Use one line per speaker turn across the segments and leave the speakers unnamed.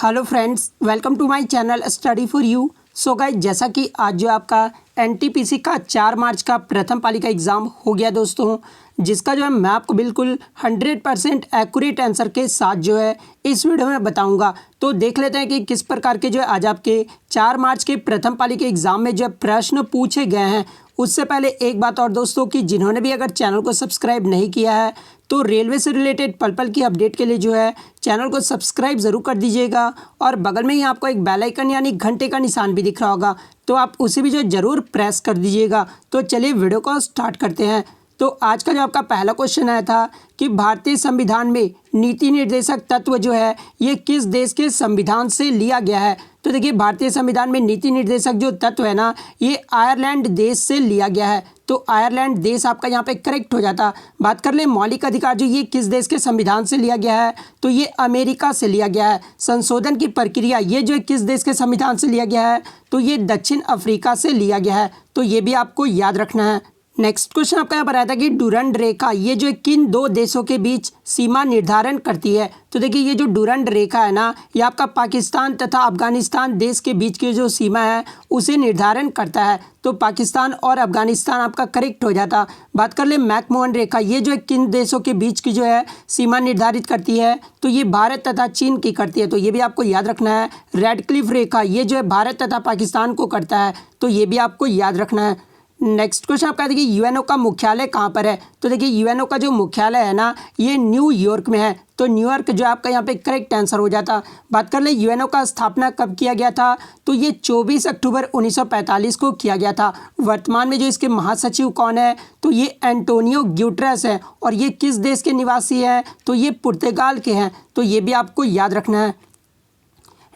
Hello friends, welcome to my channel study for you. So guys, जैसा कि आज जो आपका एनटीपीसी का 4 मार्च का प्रथम पाली का एग्ज़ाम हो गया दोस्तों, जिसका जो है मैं आपको बिल्कुल 100% एक्यूरेट आंसर के साथ जो है इस वीडियो में बताऊंगा। तो देख लेते हैं कि किस प्रकार के जो है आज आपके 4 मार्च के प्रथम पाली के एग्ज़ाम में जो प्रश्न पूछे गए हैं। उससे पहले एक बात और दोस्तों, कि जिन्होंने भी अगर चैनल को सब्सक्राइब नहीं किया है तो रेलवे से रिलेटेड पल पल की अपडेट के लिए जो है चैनल को सब्सक्राइब ज़रूर कर दीजिएगा। और बगल में ही आपको एक बेल आइकन यानी घंटे का निशान भी दिख रहा होगा, तो आप उसे भी जो ज़रूर प्रेस कर दीजिएगा। तो चलिए वीडियो को स्टार्ट करते हैं। तो आज का जो आपका पहला क्वेश्चन आया था कि भारतीय संविधान में नीति निर्देशक तत्व जो है ये किस देश के संविधान से लिया गया है। तो देखिए, भारतीय संविधान में नीति निर्देशक जो तत्व है ना, ये आयरलैंड देश से लिया गया है। तो आयरलैंड देश आपका यहाँ पे करेक्ट हो जाता। बात कर ले मौलिक अधिकार जो ये किस देश के संविधान से लिया गया है, तो ये अमेरिका से लिया गया है। संशोधन की प्रक्रिया ये जो है किस देश के संविधान से लिया गया है, तो ये दक्षिण अफ्रीका से लिया गया है। तो ये भी आपको याद रखना है। नेक्स्ट क्वेश्चन आपका यहाँ पर आया था कि डुरंड रेखा ये जो किन दो देशों के बीच सीमा निर्धारण करती है। तो देखिए, ये जो डुरंड रेखा है ना, ये आपका पाकिस्तान तथा अफगानिस्तान देश के बीच की जो सीमा है उसे निर्धारण करता है। तो पाकिस्तान और अफगानिस्तान आपका करेक्ट हो जाता। बात कर ले मैकमोहन रेखा ये जो है किन देशों के बीच की जो है सीमा निर्धारित करती है, तो ये भारत तथा चीन की करती है। तो ये भी आपको याद रखना है। रेडक्लिफ रेखा ये जो है भारत तथा पाकिस्तान को करता है। तो ये भी आपको याद रखना है। नेक्स्ट क्वेश्चन आपका देखिए, यूएनओ का मुख्यालय कहाँ पर है। तो देखिए, यूएनओ का जो मुख्यालय है ना, ये न्यूयॉर्क में है। तो न्यूयॉर्क जो आपका यहाँ पे करेक्ट आंसर हो जाता। बात कर ले यूएनओ का स्थापना कब किया गया था, तो ये 24 अक्टूबर 1945 को किया गया था। वर्तमान में जो इसके महासचिव कौन है, तो ये एंटोनियो ग्यूटेरेस है। और ये किस देश के निवासी हैं, तो ये पुर्तगाल के हैं। तो ये भी आपको याद रखना है।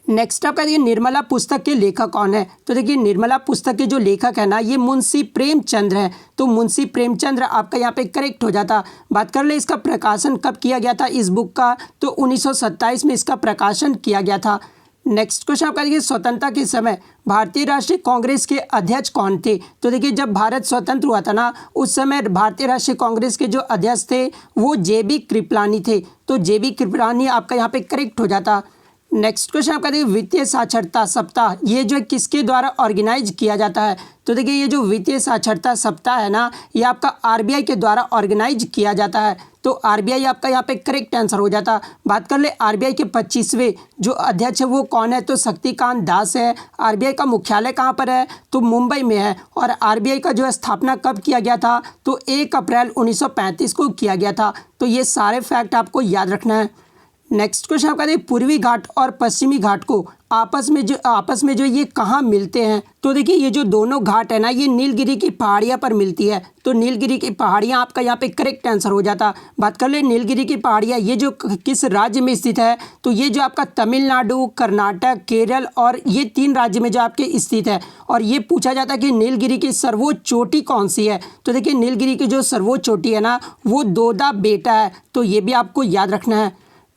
नेक्स्ट आपका देखिए, निर्मला पुस्तक के लेखक कौन है। तो देखिए, निर्मला पुस्तक के जो लेखक है ना, ये मुंशी प्रेमचंद्र हैं। तो मुंशी प्रेमचंद्र आपका यहाँ पे करेक्ट हो जाता। बात कर ले इसका प्रकाशन कब किया गया था इस बुक का, तो 1927 में इसका प्रकाशन किया गया था। नेक्स्ट क्वेश्चन आपका देखिए, स्वतंत्रता के समय भारतीय राष्ट्रीय कांग्रेस के अध्यक्ष कौन थे। तो देखिए, जब भारत स्वतंत्र हुआ था ना, उस समय भारतीय राष्ट्रीय कांग्रेस के जो अध्यक्ष थे वो जेबी कृपलानी थे। तो जेबी कृपलानी आपका यहाँ पे करेक्ट हो जाता। नेक्स्ट क्वेश्चन आपका देखिए, वित्तीय साक्षरता सप्ताह ये जो है किसके द्वारा ऑर्गेनाइज किया जाता है। तो देखिए, ये जो वित्तीय साक्षरता सप्ताह है ना, ये आपका आरबीआई के द्वारा ऑर्गेनाइज किया जाता है। तो आरबीआई आपका यहाँ पे करेक्ट आंसर हो जाता। बात कर ले आरबीआई के 25वें जो अध्यक्ष है वो कौन है, तो शक्तिकांत दास है। आरबीआई का मुख्यालय कहाँ पर है, तो मुंबई में है। और आरबीआई का जो है स्थापना कब किया गया था, तो 1 अप्रैल 1935 को किया गया था। तो ये सारे फैक्ट आपको याद रखना है। नेक्स्ट क्वेश्चन आपका देखिए, पूर्वी घाट और पश्चिमी घाट को आपस में जो ये कहाँ मिलते हैं। तो देखिए, ये जो दोनों घाट है ना, ये नीलगिरी की पहाड़ियाँ पर मिलती है। तो नीलगिरी की पहाड़ियाँ आपका यहाँ पे करेक्ट आंसर हो जाता। बात कर ले नीलगिरी की पहाड़ियाँ ये जो किस राज्य में स्थित है, तो ये जो आपका तमिलनाडु, कर्नाटक, केरल और ये 3 राज्य में जो आपके स्थित है। और ये पूछा जाता है कि नीलगिरी की सर्वोच्च चोटी कौन सी है। तो देखिए, नीलगिरी की जो सर्वोच्च चोटी है ना, वो दोदा बेटा है। तो ये भी आपको याद रखना है।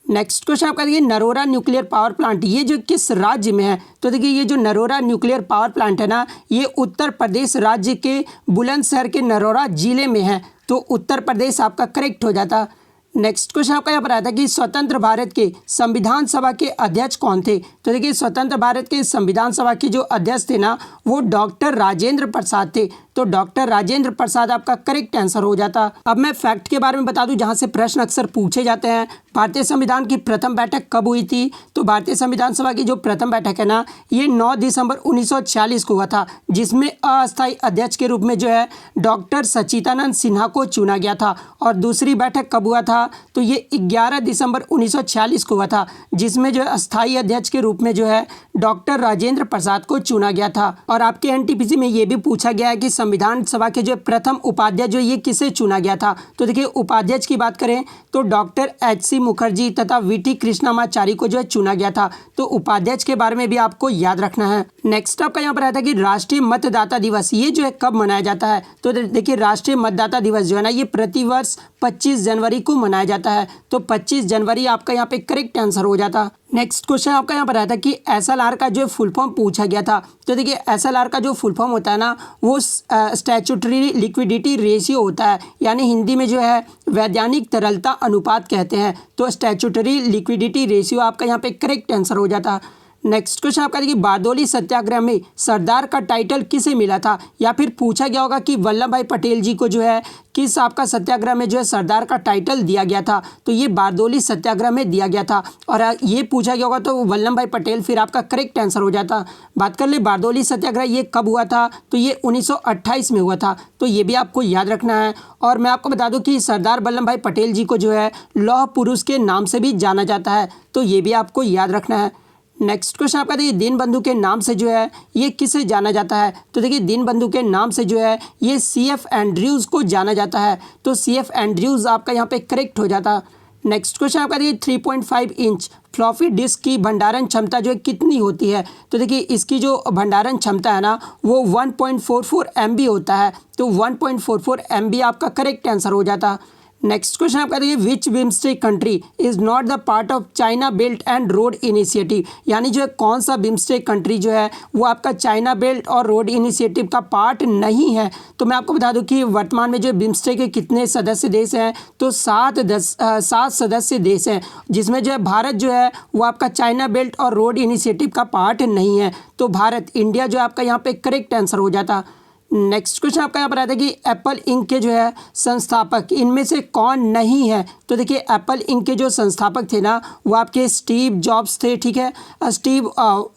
नेक्स्ट क्वेश्चन आपका देखिए, नरोरा न्यूक्लियर पावर प्लांट ये जो किस राज्य में है। तो देखिए, ये जो नरोरा न्यूक्लियर पावर प्लांट है ना, ये उत्तर प्रदेश राज्य के बुलंदशहर के नरोरा जिले में है। तो उत्तर प्रदेश आपका करेक्ट हो जाता। नेक्स्ट क्वेश्चन आपका यहाँ पर आया था कि स्वतंत्र भारत के संविधान सभा के अध्यक्ष कौन थे। तो देखिए, स्वतंत्र भारत के संविधान सभा के जो अध्यक्ष थे ना, वो डॉक्टर राजेंद्र प्रसाद थे। तो डॉक्टर राजेंद्र प्रसाद आपका करेक्ट आंसर हो जाता। अब मैं फैक्ट के बारे में बता दूं जहां से प्रश्न अक्सर पूछे जाते हैं। भारतीय संविधान की प्रथम बैठक कब हुई थी, तो भारतीय संविधान सभा की जो प्रथम बैठक है ना, ये 9 दिसंबर 1946 को हुआ था, जिसमें अस्थायी अध्यक्ष के रूप में जो है डॉक्टर सच्चिदानंद सिन्हा को चुना गया था। और दूसरी बैठक कब हुआ था, तो ये 11 दिसंबर 1946 को हुआ था, जिसमें जो है अस्थायी अध्यक्ष के रूप में जो है डॉक्टर राजेंद्र प्रसाद को चुना गया था। और आपके एनटीपीसी में ये भी पूछा गया है कि संविधान सभा के जो प्रथम उपाध्यक्ष जो ये किसे चुना गया था। तो देखिए, उपाध्यक्ष की बात करें तो डॉक्टर एच.सी. मुखर्जी तथा वी.टी. कृष्णामाचारी को जो है चुना गया था। तो उपाध्यक्ष के बारे में भी आपको याद रखना है। नेक्स्ट आपका यहाँ पर आता है कि राष्ट्रीय मतदाता दिवस ये जो है कब मनाया जाता है। तो देखिए, राष्ट्रीय मतदाता दिवस जो है ना, ये प्रतिवर्ष 25 जनवरी को मनाया जाता है। तो 25 जनवरी आपका यहाँ पे करेक्ट आंसर हो जाता। नेक्स्ट क्वेश्चन आपका यहाँ पर आता है कि एसएलआर का जो फुल फॉर्म पूछा गया था। तो देखिए एसएलआर का जो फुल फॉर्म होता है ना वो स्टैट्यूटरी लिक्विडिटी रेशियो होता है, यानी हिंदी में जो है वैधानिक तरलता अनुपात कहते हैं। तो स्टैट्यूटरी लिक्विडिटी रेशियो आपका यहाँ पे करेक्ट आंसर हो जाता। नेक्स्ट क्वेश्चन आपका देखिए बारदोली सत्याग्रह में सरदार का टाइटल किसे मिला था, या फिर पूछा गया होगा कि वल्लभ भाई पटेल जी को जो है किस आपका सत्याग्रह में जो है सरदार का टाइटल दिया गया था। तो ये बारदोली सत्याग्रह में दिया गया था, और ये पूछा गया होगा तो वल्लभ भाई पटेल फिर आपका करेक्ट आंसर हो जाता। बात कर ले बारदोली सत्याग्रह ये कब हुआ था, तो ये 1928 में हुआ था। तो ये भी आपको याद रखना है। और मैं आपको बता दूं कि सरदार वल्लभ भाई पटेल जी को जो है लौह पुरुष के नाम से भी जाना जाता है। तो ये भी आपको याद रखना है। नेक्स्ट क्वेश्चन आपका देखिए दीनबंधु के नाम से जो है ये किसे जाना जाता है। तो देखिए दीनबंधु के नाम से जो है ये CF एंड्रयूज़ को जाना जाता है। तो CF एंड्रयूज़ आपका यहाँ पे करेक्ट हो जाता। नेक्स्ट क्वेश्चन आपका देखिए 3.5 इंच फ्लॉपी डिस्क की भंडारण क्षमता जो है कितनी होती है। तो देखिए इसकी जो भंडारण क्षमता है ना वो 1.44 MB होता है। तो 1.44 MB आपका करेक्ट आंसर हो जाता। नेक्स्ट क्वेश्चन आपका देखिए which BIMSTEC country is not the part of China Belt and Road Initiative, यानी जो है कौन सा बिम्स्टेक कंट्री जो है वो आपका चाइना बेल्ट और रोड इनिशिएटिव का पार्ट नहीं है। तो मैं आपको बता दूं कि वर्तमान में जो बिम्स्टेक के कितने सदस्य देश हैं, तो 7 सदस्य देश हैं, जिसमें जो है भारत जो है वो आपका चाइना बेल्ट और रोड इनिशिएटिव का पार्ट नहीं है। तो भारत इंडिया जो आपका यहाँ पे करेक्ट आंसर हो जाता। नेक्स्ट क्वेश्चन आपका यहाँ पर आता है कि एप्पल इंक के जो है संस्थापक इनमें से कौन नहीं है। तो देखिए एप्पल इंक के जो संस्थापक थे ना वो आपके स्टीव जॉब्स थे, ठीक है, स्टीव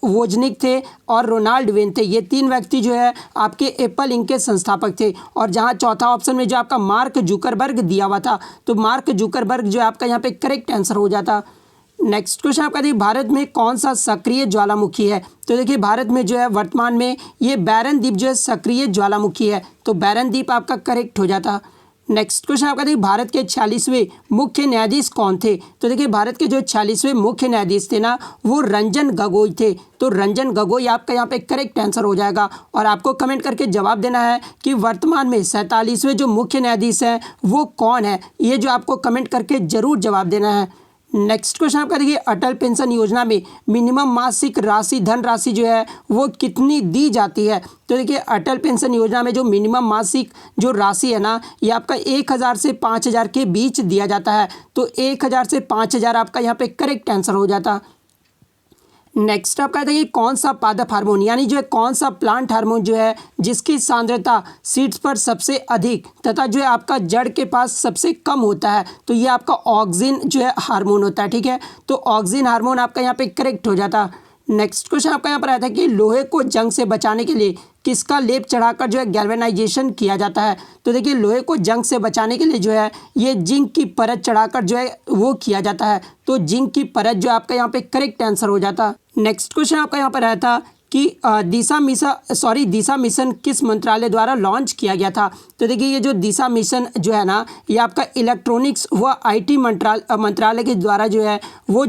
वोजनिक थे और रोनाल्ड वेन थे। ये 3 व्यक्ति जो है आपके एप्पल इंक के संस्थापक थे। और जहाँ चौथा ऑप्शन में जो आपका मार्क जुकरबर्ग दिया हुआ था, तो मार्क जुकरबर्ग जो आपका यहाँ पे करेक्ट आंसर हो जाता। नेक्स्ट क्वेश्चन आपका देखिए भारत में कौन सा सक्रिय ज्वालामुखी है। तो देखिए भारत में जो है वर्तमान में ये बैरन द्वीप जो है सक्रिय ज्वालामुखी है। तो बैरन द्वीप आपका करेक्ट हो जाता। नेक्स्ट क्वेश्चन आपका देखिए भारत के 46वें मुख्य न्यायाधीश कौन थे। तो देखिए भारत के जो 46वें मुख्य न्यायाधीश थे ना वो रंजन गोगोई थे। तो रंजन गोगोई आपका यहाँ पे करेक्ट आंसर हो जाएगा। और आपको कमेंट करके जवाब देना है कि वर्तमान में 47वें जो मुख्य न्यायाधीश हैं वो कौन है, ये जो आपको कमेंट करके जरूर जवाब देना है। नेक्स्ट क्वेश्चन आपका देखिए अटल पेंशन योजना में मिनिमम मासिक राशि धनराशि जो है वो कितनी दी जाती है। तो देखिए अटल पेंशन योजना में जो मिनिमम मासिक जो राशि है ना ये आपका 1000 से 5000 के बीच दिया जाता है। तो 1000 से 5000 आपका यहाँ पे करेक्ट आंसर हो जाता। नेक्स्ट आपका देखिए कौन सा पादप हार्मोन, यानी जो है कौन सा प्लांट हार्मोन जो है जिसकी सांद्रता सीड्स पर सबसे अधिक तथा जो है आपका जड़ के पास सबसे कम होता है। तो ये आपका ऑक्सिन जो है हार्मोन होता है, ठीक है। तो ऑक्सिन हार्मोन आपका यहाँ पे करेक्ट हो जाता। नेक्स्ट क्वेश्चन आपका यहाँ पर आता है कि लोहे को जंग से बचाने के लिए किसका लेप चढ़ाकर जो है गैल्वेनाइजेशन किया जाता है। तो देखिए लोहे को जंग से बचाने के लिए जो है ये जिंक की परत चढ़ाकर जो है वो किया जाता है। तो जिंक की परत जो आपका यहाँ पे करेक्ट आंसर हो जाता। नेक्स्ट क्वेश्चन आपका यहाँ पर आया था कि दिशा मिशन किस मंत्रालय द्वारा लॉन्च किया गया था। तो देखिए ये जो दिशा मिशन जो है ना ये आपका इलेक्ट्रॉनिक्स व IT मंत्रालय के द्वारा जो है वो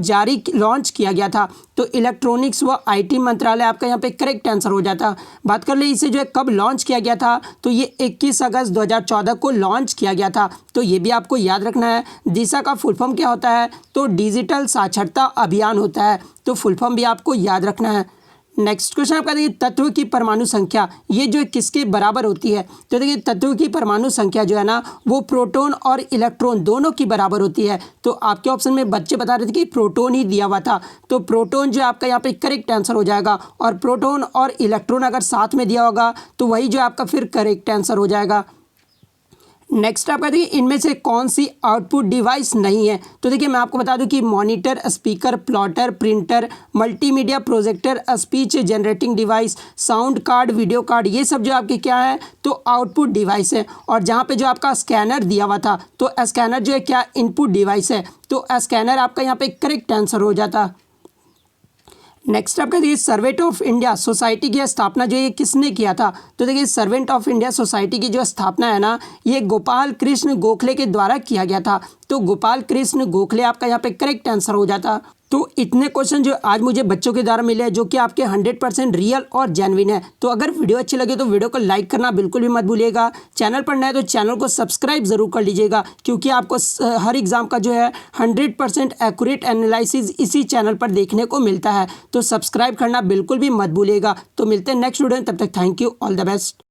लॉन्च किया गया था। तो इलेक्ट्रॉनिक्स व IT मंत्रालय आपका यहाँ पे करेक्ट आंसर हो जाता। बात कर ले इसे जो है कब लॉन्च किया गया था, तो ये 21 अगस्त 2014 को लॉन्च किया गया था। तो ये भी आपको याद रखना है। दिशा का फुल फॉर्म क्या होता है, तो डिजिटल साक्षरता अभियान होता है। तो फुल फॉर्म भी आपको याद रखना है। नेक्स्ट क्वेश्चन आपका देखिए तत्व की परमाणु संख्या ये जो है किसके बराबर होती है। तो देखिए तत्व की परमाणु संख्या जो है ना वो प्रोटॉन और इलेक्ट्रॉन दोनों की बराबर होती है। तो आपके ऑप्शन में बच्चे बता रहे थे कि प्रोटॉन ही दिया हुआ था। तो प्रोटॉन जो आपका यहाँ पे करेक्ट आंसर हो जाएगा। और प्रोटॉन और इलेक्ट्रॉन अगर साथ में दिया होगा तो वही जो आपका फिर करेक्ट आंसर हो जाएगा। नेक्स्ट आपका देखिए इनमें से कौन सी आउटपुट डिवाइस नहीं है। तो देखिए मैं आपको बता दूं कि monitor, speaker, plotter, printer, multimedia projector, speech generating device, sound card, video card, ये सब जो आपके क्या है तो आउटपुट डिवाइस है। और जहाँ पे जो आपका स्कैनर दिया हुआ था तो स्कैनर जो है क्या इनपुट डिवाइस है। तो स्कैनर आपका यहाँ पे करेक्ट आंसर हो जाता। नेक्स्ट आपका देखिए सर्वेंट ऑफ इंडिया सोसाइटी की स्थापना जो ये किसने किया था। तो देखिए सर्वेंट ऑफ इंडिया सोसाइटी की जो स्थापना है ना ये गोपाल कृष्ण गोखले के द्वारा किया गया था। तो गोपाल कृष्ण गोखले आपका यहाँ पे करेक्ट आंसर हो जाता। तो इतने क्वेश्चन जो आज मुझे बच्चों के द्वारा मिले हैं जो कि आपके 100% रियल और जेन्युइन है। तो अगर वीडियो अच्छी लगे तो वीडियो को लाइक करना बिल्कुल भी मत भूलिएगा। चैनल पर नए हैं तो चैनल को सब्सक्राइब जरूर कर लीजिएगा, क्योंकि आपको हर एग्जाम का जो है 100% एक्यूरेट एनालिसिस इसी चैनल पर देखने को मिलता है। तो सब्सक्राइब करना बिल्कुल भी मत भूलिएगा। तो मिलते हैं नेक्स्ट वीडियो में, तब तक thank you, all the best.